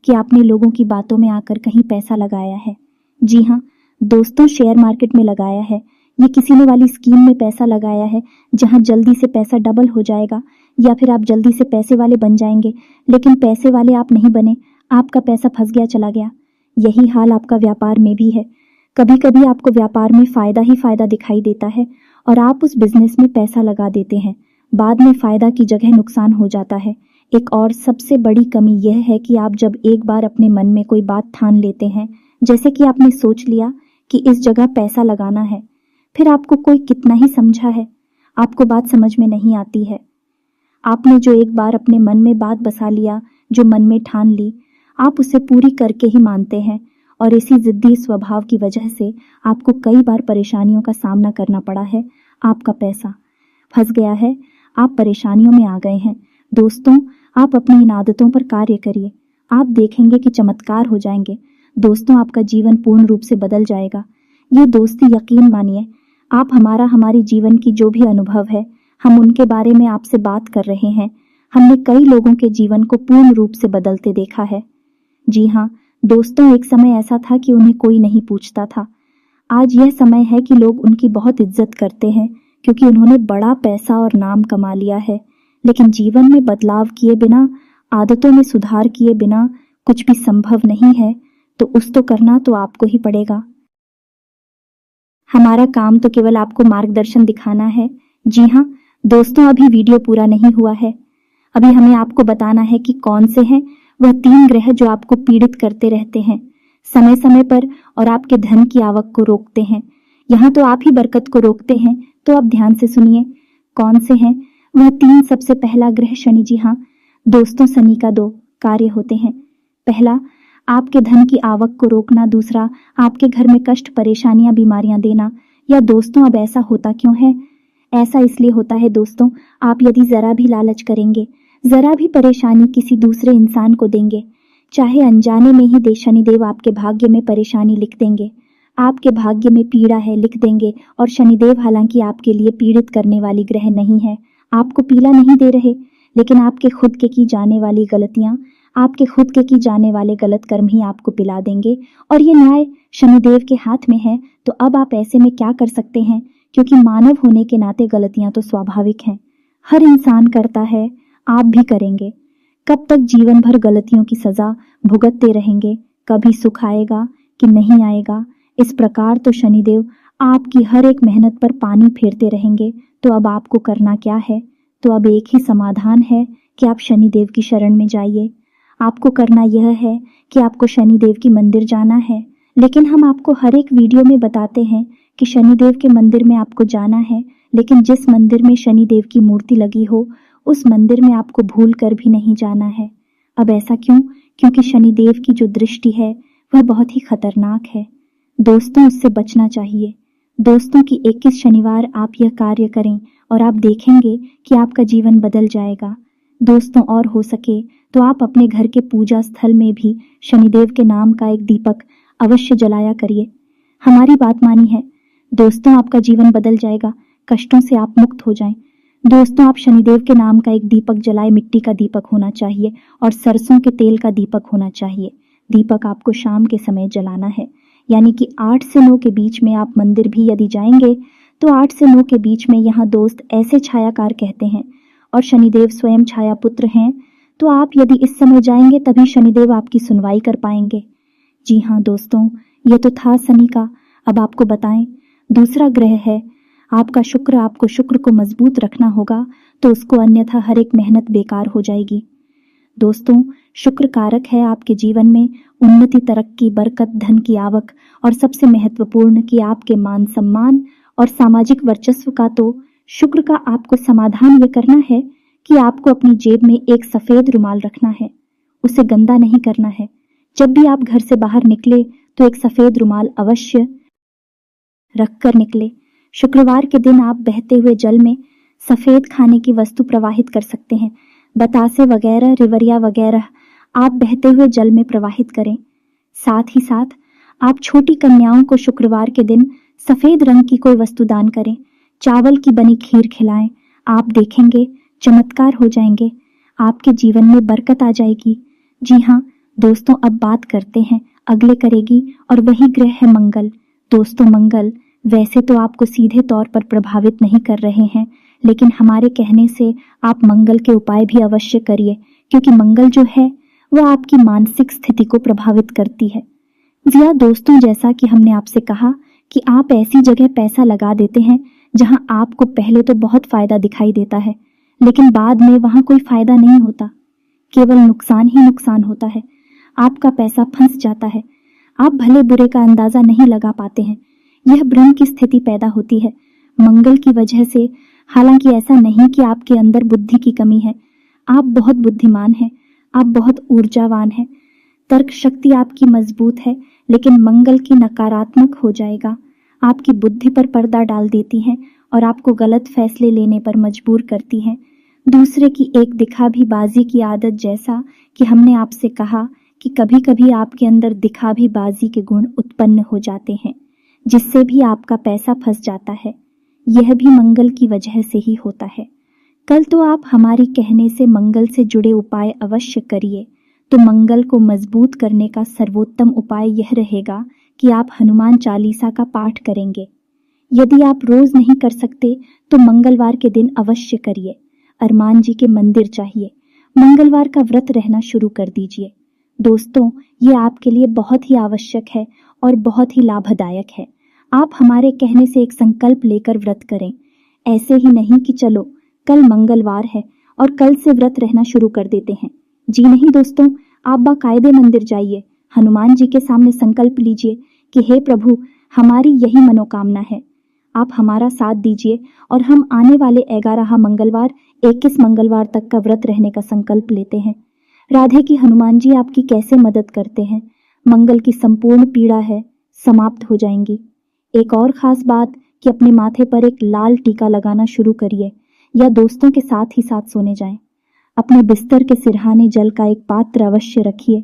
कि आपने लोगों की बातों में आकर कहीं पैसा लगाया है। जी हाँ दोस्तों शेयर मार्केट में लगाया है, ये किसी ने वाली स्कीम में पैसा लगाया है जहां जल्दी से पैसा डबल हो जाएगा या फिर आप जल्दी से पैसे वाले बन जाएंगे, लेकिन पैसे वाले आप नहीं बने, आपका पैसा फंस गया, चला गया। यही हाल आपका व्यापार में भी है। कभी कभी आपको व्यापार में फायदा ही फायदा दिखाई देता है और आप उस बिजनेस में पैसा लगा देते हैं, बाद में फायदा की जगह नुकसान हो जाता है। एक और सबसे बड़ी कमी यह है कि आप जब एक बार अपने मन में कोई बात ठान लेते हैं, जैसे कि आपने सोच लिया कि इस जगह पैसा लगाना है, फिर आपको कोई कितना ही समझा है, आपको बात समझ में नहीं आती है। आपने जो एक बार अपने मन में बात बसा लिया, जो मन में ठान ली, आप उसे पूरी करके ही मानते हैं और इसी जिद्दी स्वभाव की वजह से आपको कई बार परेशानियों का सामना करना पड़ा है। आपका पैसा फंस गया है, आप परेशानियों में आ गए हैं। दोस्तों, आप अपनी इन आदतों पर कार्य करिए, आप देखेंगे कि चमत्कार हो जाएंगे। दोस्तों, आपका जीवन पूर्ण रूप से बदल जाएगा। ये दोस्ती यकीन मानिए, आप हमारी जीवन की जो भी अनुभव है, हम उनके बारे में आपसे बात कर रहे हैं। हमने कई लोगों के जीवन को पूर्ण रूप से बदलते देखा है। जी हाँ दोस्तों, एक समय ऐसा था कि उन्हें कोई नहीं पूछता था। आज यह समय है कि लोग उनकी बहुत इज्जत करते हैं क्योंकि उन्होंने बड़ा पैसा और नाम कमा लिया है। लेकिन जीवन में बदलाव किए बिना, आदतों में सुधार किए बिना कुछ भी संभव नहीं है, तो उस तो करना तो आपको ही पड़ेगा। हमारा काम तो केवल आपको मार्गदर्शन दिखाना है। जी हाँ दोस्तों, अभी वीडियो पूरा नहीं हुआ है। अभी हमें आपको बताना है कि कौन से हैं वह 3 ग्रह जो आपको पीड़ित करते रहते हैं समय समय पर और आपके धन की आवक को रोकते हैं। यहाँ तो आप ही बरकत को रोकते हैं, तो अब ध्यान से सुनिए कौन से हैं वह 3। सबसे पहला ग्रह शनि। जी हाँ दोस्तों, शनि का 2 कार्य होते हैं। पहला, आपके धन की आवक को रोकना। दूसरा, आपके घर में कष्ट, परेशानियां, बीमारियां देना। या दोस्तों, अब ऐसा होता क्यों है? ऐसा इसलिए होता है दोस्तों, आप यदि जरा भी लालच करेंगे, जरा भी परेशानी किसी दूसरे इंसान को देंगे, चाहे अनजाने में ही दे, शनिदेव आपके भाग्य में परेशानी लिख देंगे। आपके भाग्य में पीड़ा है लिख देंगे। और शनिदेव हालांकि आपके लिए पीड़ित करने वाली ग्रह नहीं है, आपको पीला नहीं दे रहे, लेकिन आपके खुद के की जाने वाली गलतियां, आपके खुद के की जाने वाले गलत कर्म ही आपको पिला देंगे। और ये न्याय शनिदेव के हाथ में है। तो अब आप ऐसे में क्या कर सकते हैं? क्योंकि मानव होने के नाते गलतियां तो स्वाभाविक हैं, हर इंसान करता है, आप भी करेंगे। कब तक जीवन भर गलतियों की सजा भुगतते रहेंगे? कभी सुख आएगा कि नहीं आएगा? इस प्रकार तो शनिदेव आपकी हर एक मेहनत पर पानी फेरते रहेंगे। तो अब आपको करना क्या है? तो अब एक ही समाधान है कि आप शनिदेव की शरण में जाइए। आपको करना यह है कि आपको शनिदेव की मंदिर जाना है। लेकिन हम आपको हर एक वीडियो में बताते हैं कि शनिदेव के मंदिर में आपको जाना है, लेकिन जिस मंदिर में शनिदेव की मूर्ति लगी हो, उस मंदिर में आपको भूल कर भी नहीं जाना है। अब ऐसा क्यों? क्योंकि शनिदेव की जो दृष्टि है वह बहुत ही खतरनाक है। दोस्तों, उससे बचना चाहिए। दोस्तों की 21 शनिवार आप यह कार्य करें और आप देखेंगे कि आपका जीवन बदल जाएगा। दोस्तों, और हो सके तो आप अपने घर के पूजा स्थल में भी शनिदेव के नाम का एक दीपक अवश्य जलाया करिए। हमारी बात मानी है दोस्तों, आपका जीवन बदल जाएगा, कष्टों से आप मुक्त हो जाएं। दोस्तों, आप शनिदेव के नाम का एक दीपक जलाए, मिट्टी का दीपक होना चाहिए और सरसों के तेल का दीपक होना चाहिए। दीपक आपको शाम के समय जलाना है, यानी कि 8 से 9 के बीच में। आप मंदिर भी यदि जाएंगे तो 8 से 9 के बीच में। यहाँ दोस्त ऐसे छायाकार कहते हैं और शनिदेव स्वयं छाया पुत्र हैं, तो आप यदि इस समय जाएंगे तभी शनिदेव आपकी सुनवाई कर पाएंगे। जी हाँ दोस्तों, ये तो था शनि का। अब आपको बताएं, दूसरा ग्रह है आपका शुक्र। आपको शुक्र को मजबूत रखना होगा, तो उसको, अन्यथा हर एक मेहनत बेकार हो जाएगी। दोस्तों, शुक्र कारक है आपके जीवन में उन्नति, तरक्की, बरकत, धन की आवक और सबसे महत्वपूर्ण कि आपके मान सम्मान और सामाजिक वर्चस्व का। तो शुक्र का आपको समाधान ये करना है कि आपको अपनी जेब में एक सफेद रुमाल रखना है, उसे गंदा नहीं करना है। जब भी आप घर से बाहर निकले तो एक सफेद रुमाल अवश्य रखकर निकले। शुक्रवार के दिन आप बहते हुए जल में सफेद खाने की वस्तु प्रवाहित कर सकते हैं, बतासे वगैरह, रिवरिया वगैरह आप बहते हुए जल में प्रवाहित करें। साथ ही साथ आप छोटी कन्याओं को शुक्रवार के दिन सफेद रंग की कोई वस्तु दान करें, चावल की बनी खीर खिलाएं। आप देखेंगे चमत्कार हो जाएंगे, आपके जीवन में बरकत आ जाएगी। जी हाँ दोस्तों, अब बात करते हैं अगले करेगी और वही ग्रह है मंगल। दोस्तों, मंगल वैसे तो आपको सीधे तौर पर प्रभावित नहीं कर रहे हैं, लेकिन हमारे कहने से आप मंगल के उपाय भी अवश्य करिए, क्योंकि मंगल जो है वह आपकी मानसिक स्थिति को प्रभावित करती है। जिया दोस्तों, जैसा कि हमने आपसे कहा कि आप ऐसी जगह पैसा लगा देते हैं जहां आपको पहले तो बहुत फायदा दिखाई देता है, लेकिन बाद में वहां कोई फायदा नहीं होता, केवल नुकसान ही नुकसान होता है। आपका पैसा फंस जाता है, आप भले बुरे का अंदाजा नहीं लगा पाते हैं। यह भ्रम की स्थिति पैदा होती है मंगल की वजह से। हालांकि ऐसा नहीं कि आपके अंदर बुद्धि की कमी है, आप बहुत बुद्धिमान हैं, आप बहुत ऊर्जावान हैं, तर्क शक्ति आपकी मजबूत है, लेकिन मंगल की नकारात्मक हो जाएगा, आपकी बुद्धि पर पर्दा डाल देती हैं और आपको गलत फैसले लेने पर मजबूर करती हैं। दूसरे की एक दिखावीबाजी की आदत, जैसा कि हमने आपसे कहा कि कभी कभी आपके अंदर दिखावीबाजी के गुण उत्पन्न हो जाते हैं, जिससे भी आपका पैसा फंस जाता है। यह भी मंगल की वजह से ही होता है। कल तो आप हमारी कहने से मंगल से जुड़े उपाय अवश्य करिए। तो मंगल को मजबूत करने का सर्वोत्तम उपाय यह रहेगा कि आप हनुमान चालीसा का पाठ करेंगे। यदि आप रोज नहीं कर सकते तो मंगलवार के दिन अवश्य करिए। हनुमान जी के मंदिर चाहिए, मंगलवार का व्रत रहना शुरू कर दीजिए। दोस्तों, ये आपके लिए बहुत ही आवश्यक है और बहुत ही लाभदायक है। आप हमारे कहने से एक संकल्प लेकर व्रत करें, ऐसे ही नहीं कि चलो कल मंगलवार है और कल से व्रत रहना शुरू कर देते हैं। जी नहीं दोस्तों, आप बाकायदे मंदिर जाइए, हनुमान जी के सामने संकल्प लीजिए कि हे प्रभु, हमारी यही मनोकामना है, आप हमारा साथ दीजिए और हम आने वाले 11 मंगलवार 21 मंगलवार तक का व्रत रहने का संकल्प लेते हैं। राधे की हनुमान जी आपकी कैसे मदद करते हैं। मंगल की संपूर्ण पीड़ा है समाप्त हो जाएंगी। एक और खास बात कि अपने माथे पर एक लाल टीका लगाना शुरू करिए या दोस्तों के साथ ही साथ सोने जाएं। अपने बिस्तर के सिरहाने जल का एक पात्र अवश्य रखिए।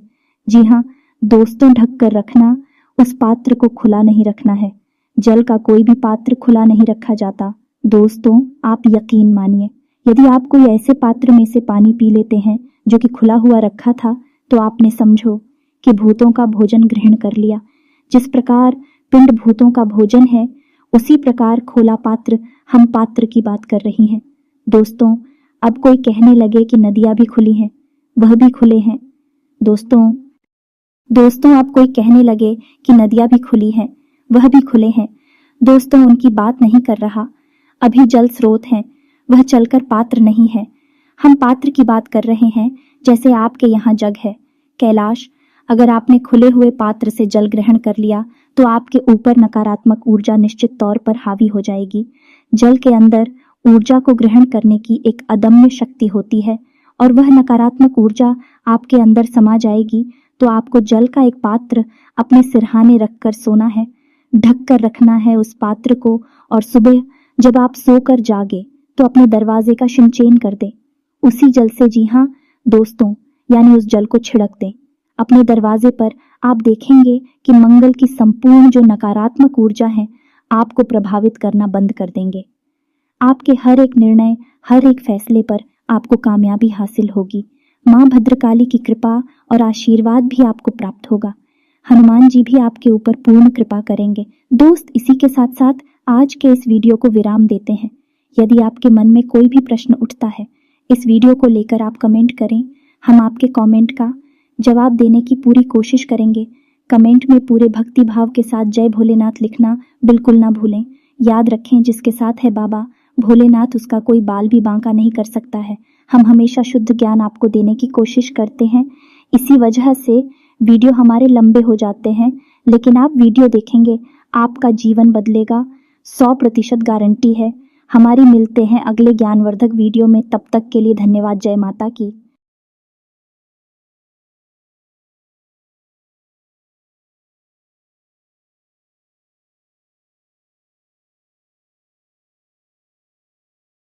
जी हाँ दोस्तों, ढक कर रखना, उस पात्र को खुला नहीं रखना है। जल का कोई भी पात्र खुला नहीं रखा जाता। दोस्तों, आप यकीन मानिए, यदि आप कोई ऐसे पात्र में से पानी पी लेते हैं जो कि खुला हुआ रखा था, तो आपने समझो कि भूतों का भोजन ग्रहण कर लिया। जिस प्रकार पिंड भूतों का भोजन है, उसी प्रकार खोला पात्र हम पात्र की बात कर रही हैं। दोस्तों, अब कोई कहने लगे कि नदियां भी खुली हैं, वह भी खुले हैं। दोस्तों अब कोई कहने लगे कि नदियां भी खुली हैं, वह भी खुले हैं। दोस्तों, उनकी बात नहीं कर रहा। अभी जल स्रोत हैं, वह चलकर पात्र नहीं है। हम पात्र की बात कर रहे हैं, जैसे आपके यहाँ जग है। कैलाश, अगर आपने खुले हुए पात्र से जल ग्रहण कर लिया तो आपके ऊपर नकारात्मक ऊर्जा निश्चित तौर पर हावी हो जाएगी। जल के अंदर ऊर्जा को ग्रहण करने की एक अदम्य शक्ति होती है और वह नकारात्मक ऊर्जा आपके अंदर समा जाएगी। तो आपको जल का एक पात्र अपने सिरहाने रखकर सोना है, ढक कर रखना है उस पात्र को, और सुबह जब आप सोकर जागे तो अपने दरवाजे का शिनचेन कर दें उसी जल से। जी हाँ दोस्तों, यानी उस जल को छिड़क दें अपने दरवाजे पर। आप देखेंगे कि मंगल की संपूर्ण जो नकारात्मक ऊर्जा है आपको प्रभावित करना बंद कर देंगे। आपके हर एक निर्णय, हर एक फैसले पर आपको कामयाबी हासिल होगी। माँ भद्रकाली की कृपा और आशीर्वाद भी आपको प्राप्त होगा। हनुमान जी भी आपके ऊपर पूर्ण कृपा करेंगे। दोस्त, इसी के साथ साथ आज के इस वीडियो को विराम देते हैं। यदि आपके मन में कोई भी प्रश्न उठता है, इस वीडियो को लेकर आप कमेंट करें। हम आपके कमेंट का जवाब देने की पूरी कोशिश करेंगे। कमेंट में पूरे भक्ति भाव के साथ जय भोलेनाथ लिखना बिल्कुल ना भूलें। याद रखें, जिसके साथ है बाबा भोलेनाथ, उसका कोई बाल भी बांका नहीं कर सकता है। हम हमेशा शुद्ध ज्ञान आपको देने की कोशिश करते हैं। इसी वजह से वीडियो हमारे लंबे हो जाते हैं, लेकिन आप वीडियो देखेंगे, आपका जीवन बदलेगा, 100% गारंटी है। हमारी मिलते हैं अगले ज्ञानवर्धक वीडियो में। तब तक के लिए धन्यवाद। जय माता की।